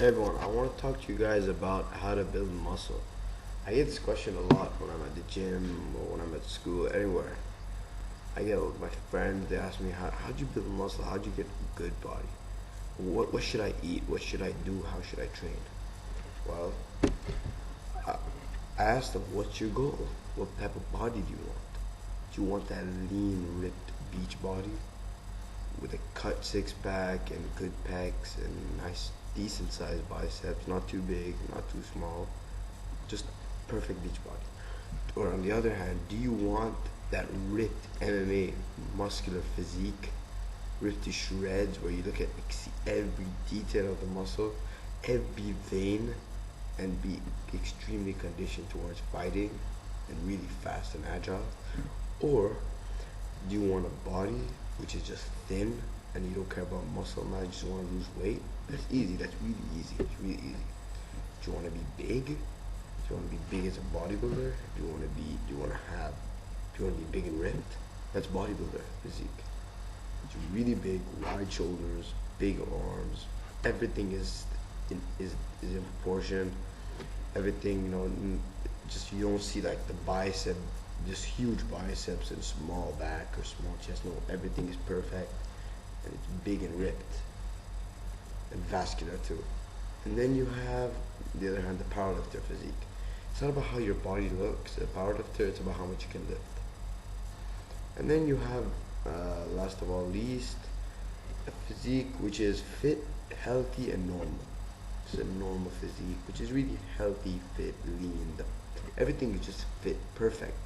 Hey everyone, I want to talk to you guys about how to build muscle. I get this question a lot when I'm at the gym or when I'm at school, anywhere. I get my friends, they ask me, how'd you build muscle? How'd you get a good body? What should I eat? What should I do? How should I train? Well, I, I asked them, what's your goal? What type of body do you want? Do you want that lean, ripped beach body with a cut six pack and good pecs and nice, decent sized biceps, not too big, not too small, just perfect beach body? Or on the other hand, do you want that ripped MMA muscular physique, ripped to shreds, where you look at every detail of the muscle, every vein, and be extremely conditioned towards fighting and really fast and agile? Or do you want a body which is just thin and you don't care about muscle mass, you just want to lose weight? That's easy. That's really easy. It's really easy. Do you want to be big? Do you want to be big as a bodybuilder? Do you want to be big and ripped? That's bodybuilder physique. It's really big, wide shoulders, big arms. Everything is in proportion. Everything, just you don't see like the bicep, just huge biceps and small back or small chest. No, everything is perfect and it's big and ripped and vascular too. And then you have, on the other hand, the powerlifter physique. It's not about how your body looks. A powerlifter, it's about how much you can lift. And then you have, last of all least, a physique which is fit, healthy, and normal. It's a normal physique, which is really healthy, fit, lean. Everything is just fit, perfect.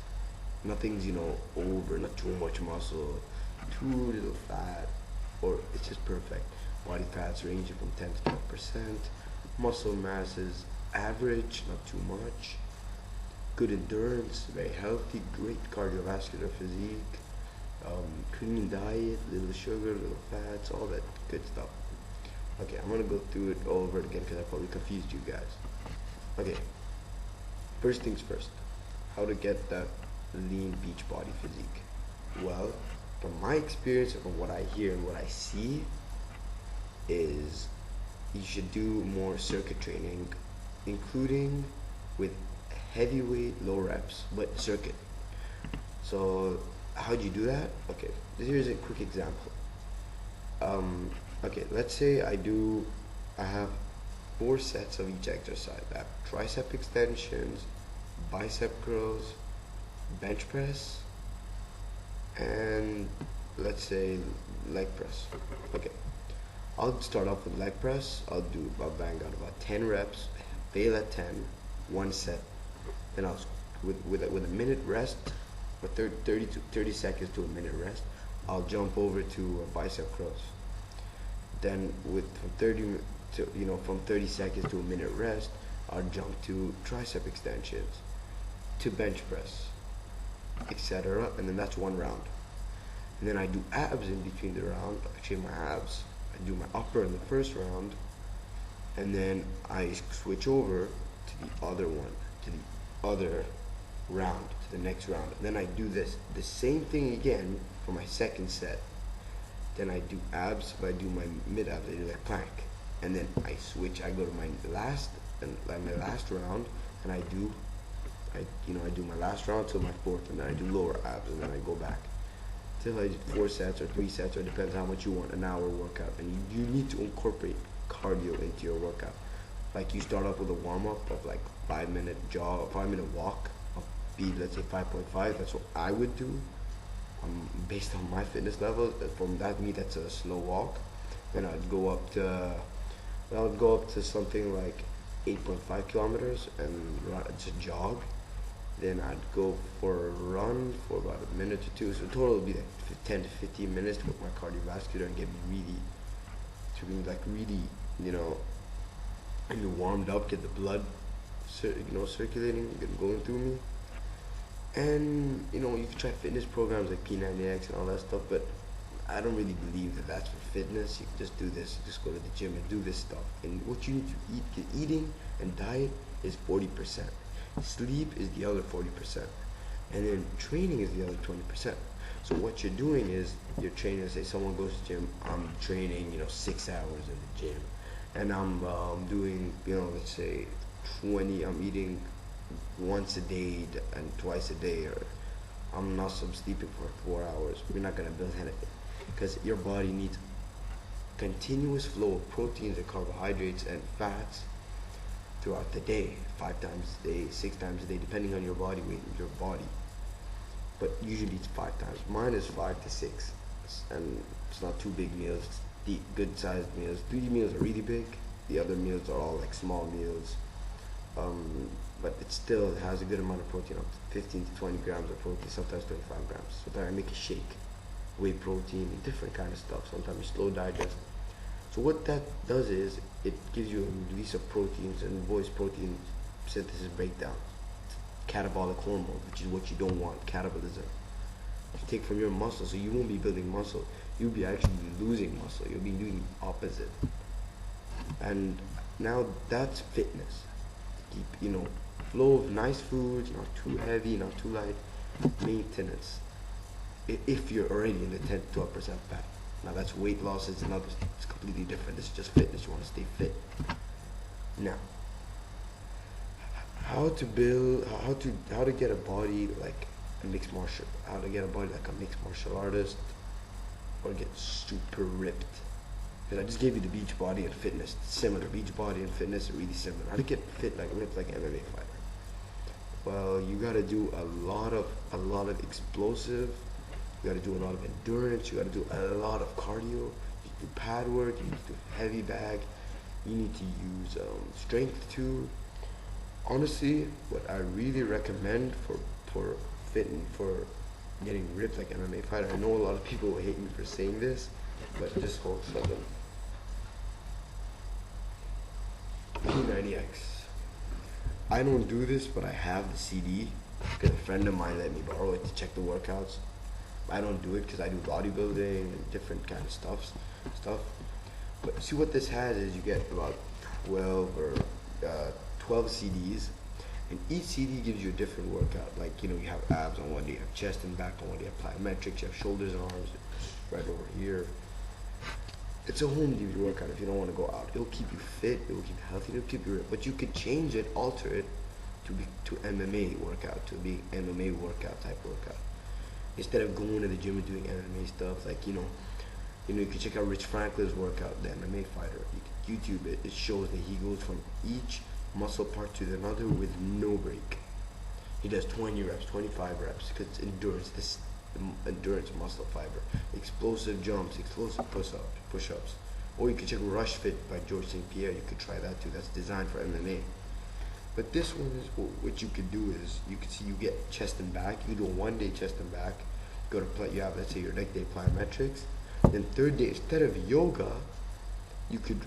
Nothing's, over, not too much muscle, too little fat, or it's just perfect. Body fats ranging from 10 to 12%. Muscle mass is average, not too much. Good endurance, very healthy, great cardiovascular physique. Clean diet, little sugar, little fats, all that good stuff. Okay, I'm gonna go through it all over again because I probably confused you guys. Okay, first things first, how to get that lean beach body physique. Well, from my experience and from what I hear and what I see, is you should do more circuit training, including with heavyweight low reps, but circuit. So how do you do that? Okay, here's a quick example. Okay, let's say I have 4 sets of each exercise. I have tricep extensions, bicep curls, bench press, and let's say leg press. Okay, I'll start off with leg press. I'll bang out about 10 reps, fail at 10, 1 set. Then with a minute rest, or 30 seconds to a minute rest, I'll jump over to bicep curls. Then from 30 seconds to a minute rest, I'll jump to tricep extensions, to bench press, etc. And then that's one round. And then I do abs in between the round. I train my abs. I do my upper in the first round, and then I switch over to the other one, to the other round, to the next round. And then I do the same thing again for my second set. Then I do abs, but I do my mid abs. I do like plank, and then I switch. I go to my last round, and I do my last round till my fourth, and then I do lower abs, and then I go back till I do 4 sets or 3 sets, or it depends how much you want, an hour workout. And you need to incorporate cardio into your workout. Like you start off with a warm up of like 5 minute jog, 5 minute walk of speed, let's say 5.5. That's what I would do. Based on my fitness level, from that's a slow walk. Then I'd go up to something like 8.5 kilometers and just jog. Then I'd go for a run for about a minute or two. So total would be like 10 to 15 minutes to put my cardiovascular and get me really, warmed up, get the blood, circulating, going through me. And you can try fitness programs like P90X and all that stuff, but I don't really believe that that's for fitness. You can just do this, just go to the gym and do this stuff. And what you need to eat, eating and diet is 40%. Sleep is the other 40%. And then training is the other 20%. So what you're doing is you're training. Say someone goes to the gym, I'm training, 6 hours in the gym, and I'm doing, let's say 20, I'm eating once a day and twice a day, or I'm not some sleeping for 4 hours, we're not gonna build anything, because your body needs continuous flow of proteins and carbohydrates and fats throughout the day, 5 times a day, 6 times a day, depending on your body weight and your body. But usually it's 5 times. Mine is 5 to 6, and it's not too big meals. It's good sized meals. 3 meals are really big. The other meals are all like small meals. But it still has a good amount of protein, up to 15 to 20 grams of protein, sometimes 25 grams. Sometimes I make a shake, whey protein, and different kind of stuff. Sometimes it's slow digest. So what that does is it gives you a release of proteins and avoids protein synthesis breakdown. Catabolic hormone, which is what you don't want, catabolism. You take from your muscle, so you won't be building muscle. You'll be actually losing muscle. You'll be doing the opposite. And now that's fitness. Keep, flow of nice foods, not too heavy, not too light. Maintenance. If you're already in the 10 to 12% fat. Now that's weight loss. It's completely different. This is just fitness. You want to stay fit. Now, how to get a body like a mixed martial, how to get a body like a mixed martial artist, or get super ripped. Because I just gave you the beach body and fitness, similar. Beach body and fitness are really similar. How to get fit like ripped like an MMA fighter? Well, you gotta do a lot of explosive. You gotta do a lot of endurance. You gotta do a lot of cardio. You need to do pad work. You need to do heavy bag. You need to use strength too. Honestly, what I really recommend for getting ripped like an MMA fighter. I know a lot of people will hate me for saying this, but just hold something. P90X. I don't do this, but I have the CD because a friend of mine let me borrow it to check the workouts. I don't do it because I do bodybuilding and different kind of stuff. But see what this has is you get about 12 CDs, and each CD gives you a different workout. Like, you have abs on one day, you have chest and back on one day, you have plyometrics, you have shoulders and arms right over here. It's a home gym workout if you don't want to go out. It'll keep you fit, it'll keep you healthy, it'll keep you ripped. But you could change it, alter it to MMA workout, to be MMA workout type workout. Instead of going to the gym and doing MMA stuff, like, you can check out Rich Franklin's workout, the MMA fighter. You can YouTube it. It shows that he goes from each muscle part to another with no break. He does 20 reps, 25 reps, because it's endurance, this endurance muscle fiber. Explosive jumps, explosive push-ups. Or you can check Rush Fit by George St. Pierre. You could try that too. That's designed for MMA. But this one is what you could do is you can see you get chest and back. You do a 1 day chest and back. You have, let's say, your next day plyometrics. Then third day, instead of yoga, you could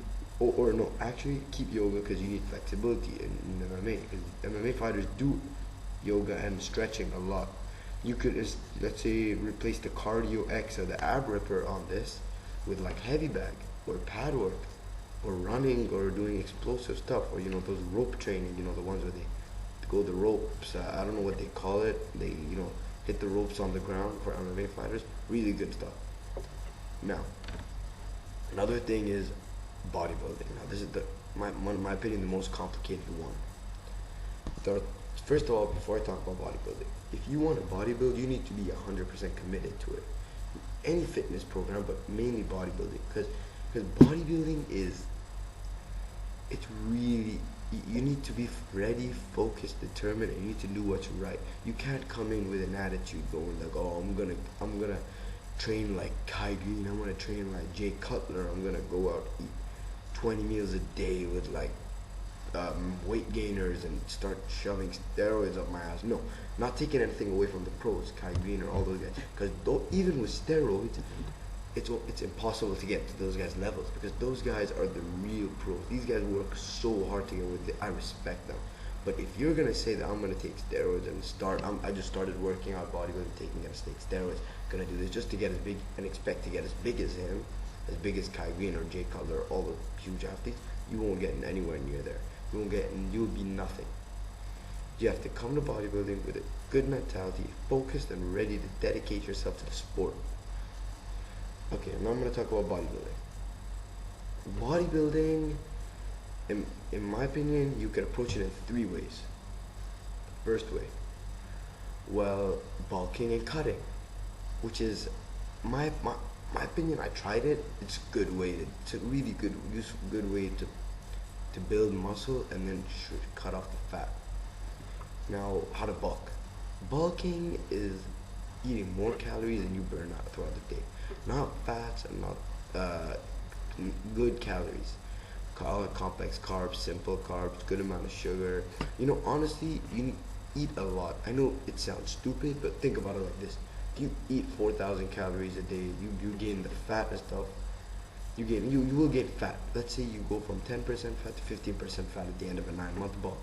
actually keep yoga because you need flexibility in MMA. Because MMA fighters do yoga and stretching a lot. You could, let's say, replace the cardio X or the ab ripper on this with like heavy bag or pad work or running or doing explosive stuff, or those rope training, the ones where they go the ropes. I don't know what they call it. They hit the ropes on the ground for MMA fighters. Really good stuff. Now, another thing is bodybuilding. Now, this is in my opinion, the most complicated one. First of all, before I talk about bodybuilding, if you want to bodybuild, you need to be 100% committed to it. Any fitness program, but mainly bodybuilding, because bodybuilding it's really, you need to be ready, focused, determined, and you need to do what's right. You can't come in with an attitude going like, oh, I'm gonna train like Kai Green, I'm gonna train like Jay Cutler, I'm gonna go out eat 20 meals a day with like weight gainers and start shoving steroids up my ass. No, not taking anything away from the pros, Kai Green or all those guys, because even with steroids, it's impossible to get to those guys' levels, because those guys are the real pros. These guys work so hard to get with it. I respect them. But if you're gonna say that I'm gonna take steroids and I just started working out bodybuilding, taking steroids, gonna do this just to get as big and expect to get as big as him, as big as Kai Green or Jay Cutler, all the huge athletes, you won't get anywhere near there. You'll be nothing. You have to come to bodybuilding with a good mentality, focused and ready to dedicate yourself to the sport. Okay, now I'm going to talk about bodybuilding. Bodybuilding in my opinion, you can approach it in three ways. First way, well, bulking and cutting, which is my opinion. I tried it. It's a good way. It's a really good, useful, good way to build muscle and then cut off the fat. Now, how to bulk? Bulking is eating more calories than you burn out throughout the day. Not fats and not good calories. Call it complex carbs, simple carbs, good amount of sugar. Honestly, you eat a lot. I know it sounds stupid, but think about it like this. If you eat 4,000 calories a day, you gain the fat and stuff. You will gain fat. Let's say you go from 10% fat to 15% fat at the end of a 9-month bulk,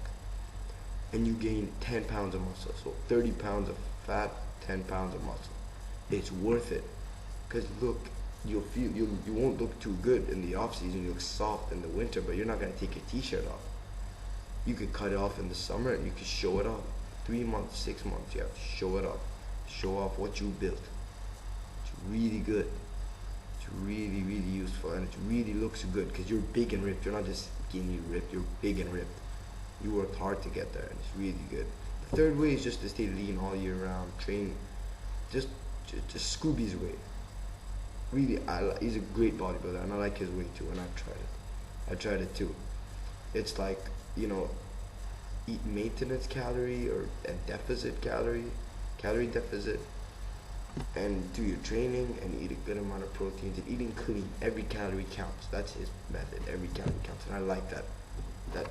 and you gain 10 pounds of muscle. So 30 pounds of fat, 10 pounds of muscle. It's worth it, because look, you won't look too good in the off season. You look soft in the winter, but you're not gonna take your t-shirt off. You could cut it off in the summer and you could show it off. 3 months, 6 months, you have to show it off. Show off what you built. It's really good. It's really, really useful, and it really looks good because you're big and ripped. You're not just skinny ripped, you're big and ripped. You worked hard to get there, and it's really good. The third way is just to stay lean all year round. Train, just Scooby's way. Really, he's a great bodybuilder, and I like his way too, and I've tried it. I tried it too. It's like, eat maintenance calorie or a deficit calorie deficit, and do your training and eat a good amount of proteins and eating clean. Every calorie counts. That's his method. Every calorie counts, and I like that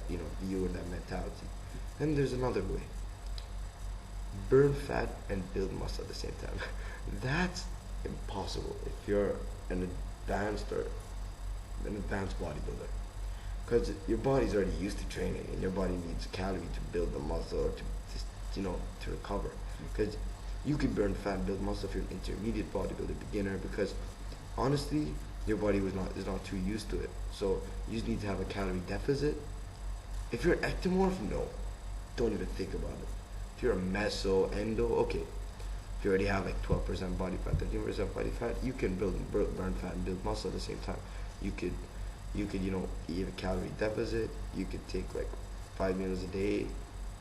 view and that mentality. And there's another way. Burn fat and build muscle at the same time. That's impossible if you're an advanced bodybuilder, because your body's already used to training, and your body needs calorie to build the muscle or to recover. Because you can burn fat and build muscle if you're an intermediate bodybuilder, beginner, because honestly your body is not too used to it. So you just need to have a calorie deficit. If you're ectomorph, no, don't even think about it. If you're a meso, endo, okay. If you already have like 12% body fat, 13% body fat, you can burn fat and build muscle at the same time. You could eat a calorie deficit. You could take like 5 meals a day,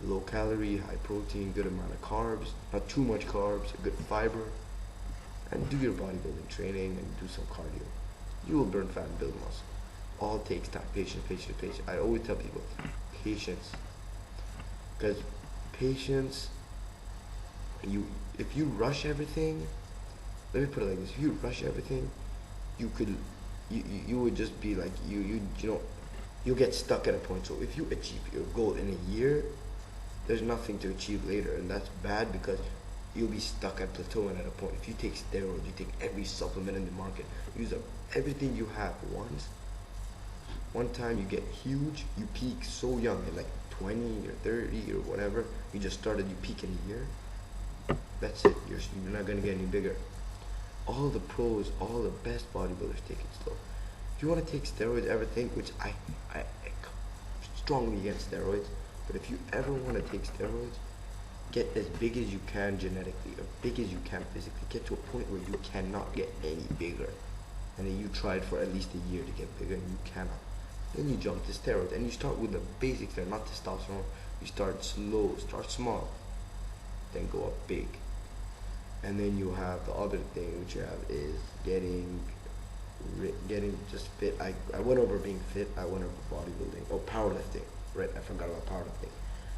low calorie, high protein, good amount of carbs, not too much carbs, a good fiber, and do your bodybuilding training and do some cardio. You will burn fat and build muscle. All takes time. Patience. I always tell people, patience. Because patience, if you rush everything, let me put it like this: if you rush everything, you would just be like you'll get stuck at a point. So if you achieve your goal in a year, there's nothing to achieve later, and that's bad because you'll be stuck at plateauing at a point. If you take steroids, you take every supplement in the market, use up everything you have once. One time you get huge, you peak so young, at like 20 or 30 or whatever. You just started, you peak in a year. That's it. You're not gonna get any bigger. All the pros, all the best bodybuilders take it slow. If you want to take steroids, ever think, which I strongly against steroids, but if you ever want to take steroids, get as big as you can genetically, or big as you can physically. Get to a point where you cannot get any bigger, and then you tried for at least a year to get bigger, and you cannot. Then you jump to steroids, and you start with the basics there, not testosterone. You start slow, start small, then go up big. And then you have the other thing which you have is getting just fit. I went over being fit, I went over bodybuilding. Oh, powerlifting, right, I forgot about powerlifting.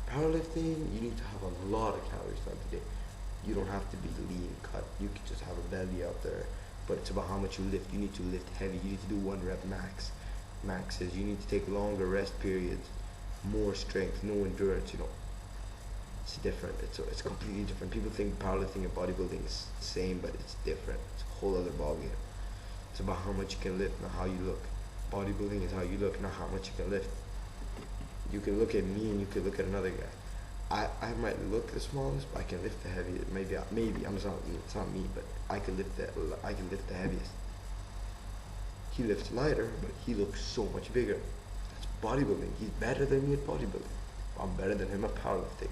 Powerlifting, you need to have a lot of calories throughout the day. You don't have to be lean cut, you can just have a belly out there, but it's about how much you lift. You need to lift heavy, you need to do 1 rep maxes, you need to take longer rest periods, more strength, no endurance, It's different. It's completely different. People think powerlifting and bodybuilding is the same, but it's different. It's a whole other ballgame. It's about how much you can lift, not how you look. Bodybuilding is how you look, not how much you can lift. You can look at me and you can look at another guy. I might look the smallest, but I can lift the heaviest. Maybe it's not me, but I can lift the heaviest. He lifts lighter, but he looks so much bigger. That's bodybuilding. He's better than me at bodybuilding. I'm better than him at powerlifting.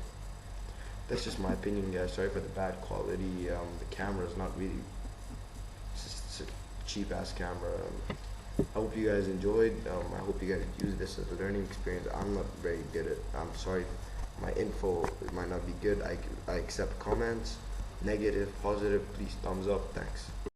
That's just my opinion, guys. Sorry for the bad quality. The camera is not really, it's a cheap ass camera. I hope you guys enjoyed. I hope you guys use this as a learning experience. I'm not very good at. I'm sorry, my info might not be good. I accept comments, negative, positive. Please thumbs up. Thanks.